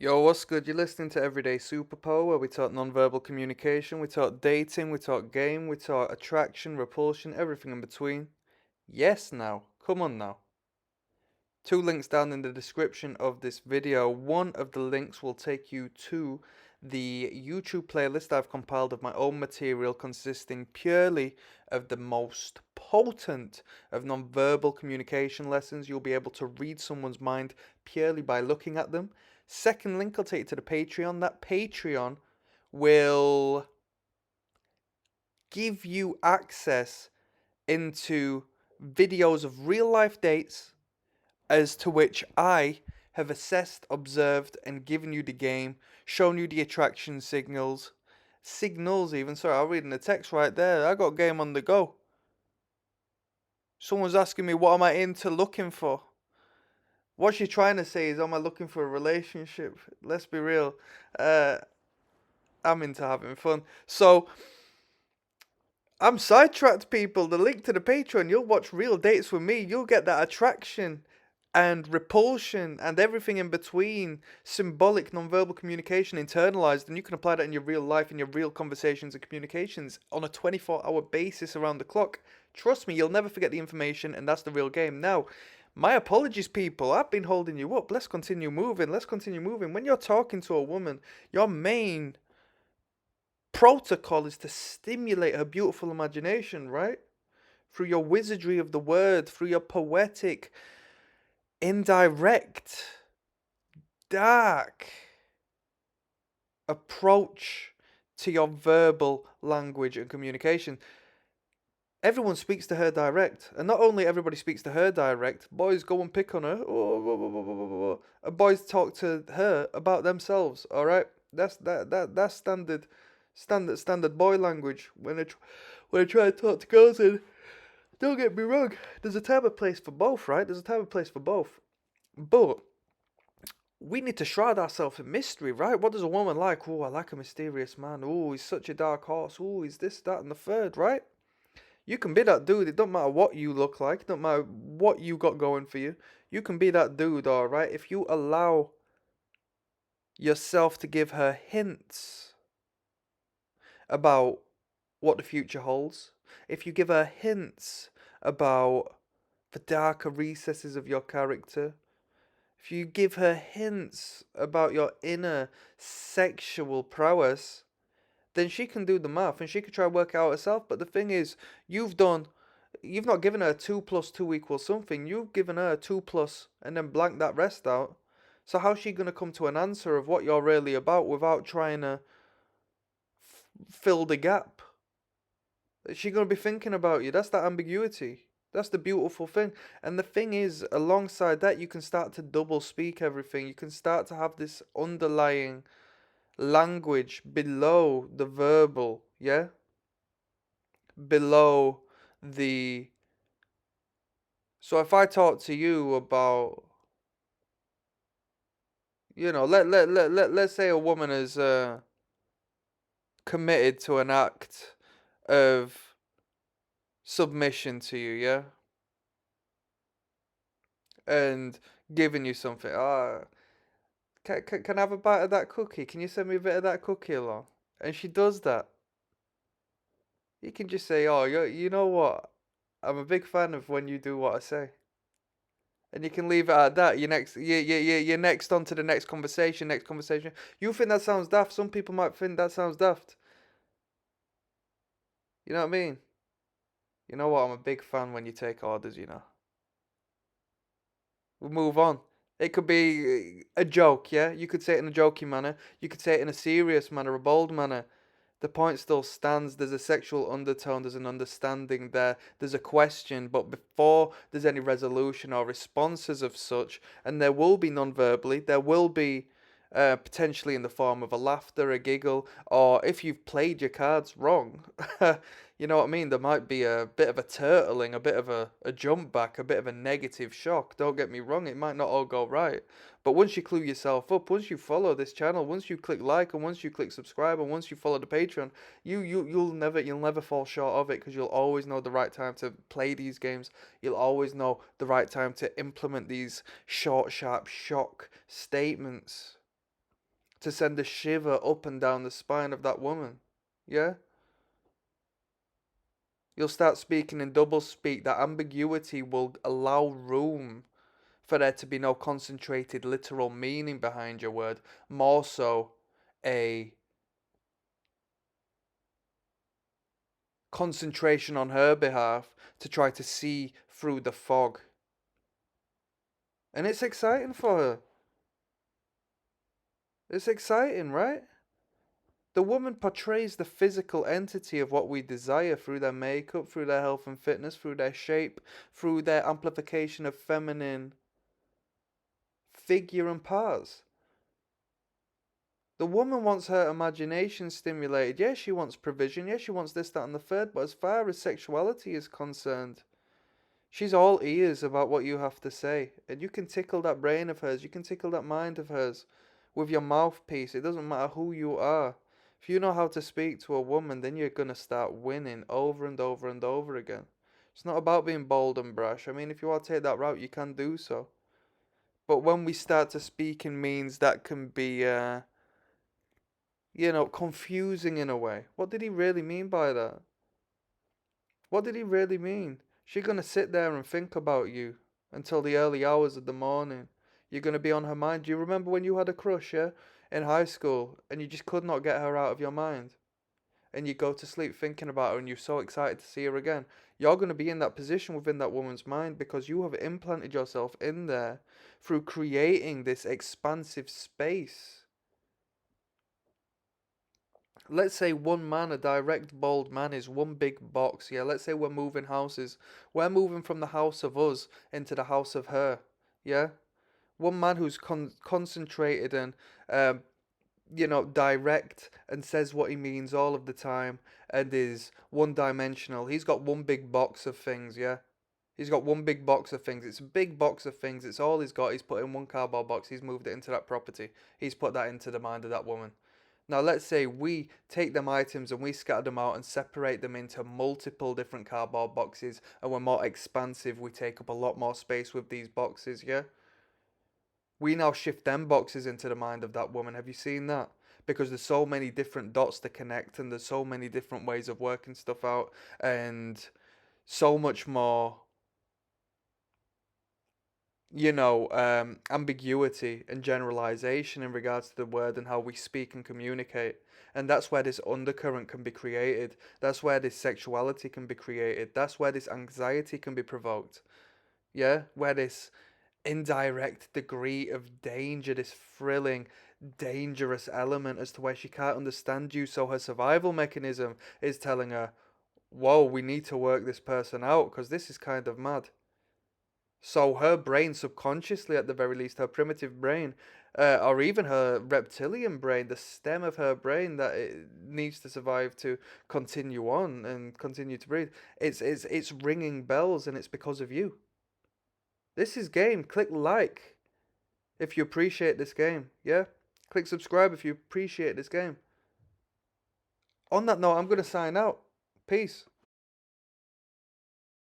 Yo, what's good? You're listening to Everyday Superpower, where we talk non-verbal communication, we talk dating, we talk game, we talk attraction, repulsion, everything in between. Yes, now. Come on now. Two links down in the description of this video. One of the links will take you to the YouTube playlist I've compiled of my own material consisting purely of the most potent of non-verbal communication lessons. You'll be able to read someone's mind purely by looking at them. Second link will take you to the Patreon. That Patreon will give you access into videos of real life dates as to which I have assessed, observed, and given you the game, shown you the attraction signals. Signals, even. Sorry, I'm reading the text right there. I got game on the go. Someone's asking me, what am I into looking for? What she's trying to say is, am I looking for a relationship? Let's be real. I'm into having fun. So, I'm sidetracked, people. The link to the Patreon, you'll watch real dates with me. You'll get that attraction and repulsion and everything in between, symbolic non-verbal communication internalized, and you can apply that in your real life, in your real conversations and communications on a 24-hour basis around the clock. Trust me, you'll never forget the information, and that's the real game. Now, my apologies, people. I've been holding you up. Let's continue moving. Let's continue moving. When you're talking to a woman, your main protocol is to stimulate her beautiful imagination, right? Through your wizardry of the word, through your poetic, indirect, dark approach to your verbal language and communication. Everyone speaks to her direct, and not only everybody speaks to her direct, boys go and pick on her, and boys talk to her about themselves. All right, that's standard boy language when I try to talk to girls. And don't get me wrong, there's a time and place for both, right? There's a time and place for both, but we need to shroud ourselves in mystery, right? What does a woman like? Oh, I like a mysterious man. Oh, he's such a dark horse. Oh, he's this, that, and the third, right? You can be that dude. It don't matter what you look like. It don't matter what you got going for you. You can be that dude, alright? If you allow yourself to give her hints about what the future holds. If you give her hints about the darker recesses of your character. If you give her hints about your inner sexual prowess, then she can do the math and she can try to work it out herself. But the thing is, you've not given her 2 plus 2 equals something. You've given her 2 plus and then blank that rest out. So how's she gonna come to an answer of what you're really about without trying to fill the gap? Is she gonna be thinking about you? That's that ambiguity. That's the beautiful thing. And the thing is, alongside that, you can start to double speak everything. You can start to have this underlying language below the verbal, yeah? Below the. So if I talk to you about, let's say a woman is committed to an act of submission to you, yeah? And giving you something. Can I have a bite of that cookie? Can you send me a bit of that cookie along? And she does that. You can just say, oh, you know what? I'm a big fan of when you do what I say. And you can leave it at that. You're next on to the next conversation, next conversation. You think that sounds daft. Some people might think that sounds daft. You know what I mean? You know what? I'm a big fan when you take orders, you know. We'll move on. It could be a joke, yeah? You could say it in a joking manner. You could say it in a serious manner, a bold manner. The point still stands. There's a sexual undertone, there's an understanding there, there's a question, but before there's any resolution or responses of such, and there will be non verbally, there will be potentially in the form of a laughter, a giggle, or if you've played your cards wrong, you know what I mean? There might be a bit of a turtling, a bit of a jump back, a bit of a negative shock. Don't get me wrong, it might not all go right. But once you clue yourself up, once you follow this channel, once you click like, and once you click subscribe, and once you follow the Patreon, you'll never fall short of it because you'll always know the right time to play these games. You'll always know the right time to implement these short, sharp shock statements. to send a shiver up and down the spine of that woman. Yeah? You'll start speaking in double speak. That ambiguity will allow room for there to be no concentrated literal meaning behind your word, more so a concentration on her behalf to try to see through the fog. And it's exciting for her. It's exciting, right? The woman portrays the physical entity of what we desire through their makeup, through their health and fitness, through their shape, through their amplification of feminine figure and parts. The woman wants her imagination stimulated. Yes, she wants provision. Yes, she wants this, that, and the third. But as far as sexuality is concerned, she's all ears about what you have to say. And you can tickle that brain of hers. You can tickle that mind of hers with your mouthpiece. It doesn't matter who you are. If you know how to speak to a woman, then you're going to start winning over and over and over again. It's not about being bold and brash. I mean, if you want to take that route, you can do so. But when we start to speak in means that can be confusing in a way. What did he really mean by that? What did he really mean? She's gonna sit there and think about you until the early hours of the morning. You're gonna be on her mind. Do you remember when you had a crush, yeah, in high school, and you just could not get her out of your mind? And you go to sleep thinking about her and you're so excited to see her again. You're gonna be in that position within that woman's mind because you have implanted yourself in there through creating this expansive space. Let's say one man, a direct, bold man, is one big box. Yeah, let's say we're moving houses. We're moving from the house of us into the house of her. Yeah, one man who's concentrated and, direct and says what he means all of the time and is one dimensional. He's got one big box of things. Yeah, he's got one big box of things. It's a big box of things. It's all he's got. He's put in one cardboard box. He's moved it into that property. He's put that into the mind of that woman. Now, let's say we take them items and we scatter them out and separate them into multiple different cardboard boxes, and we're more expansive. We take up a lot more space with these boxes, yeah? We now shift them boxes into the mind of that woman. Have you seen that? Because there's so many different dots to connect, and there's so many different ways of working stuff out, and so much more ambiguity and generalization in regards to the word and how we speak and communicate. And that's where this undercurrent can be created. That's where this sexuality can be created. That's where this anxiety can be provoked. Yeah? Where this indirect degree of danger, this thrilling, dangerous element as to where she can't understand you. So her survival mechanism is telling her, whoa, we need to work this person out because this is kind of mad. So her brain, subconsciously at the very least, her primitive brain, or even her reptilian brain, the stem of her brain that it needs to survive to continue on and continue to breathe, it's ringing bells, and it's because of you. This is game. Click like if you appreciate this game. Yeah, click subscribe if you appreciate this game. On that note, I'm gonna sign out. Peace.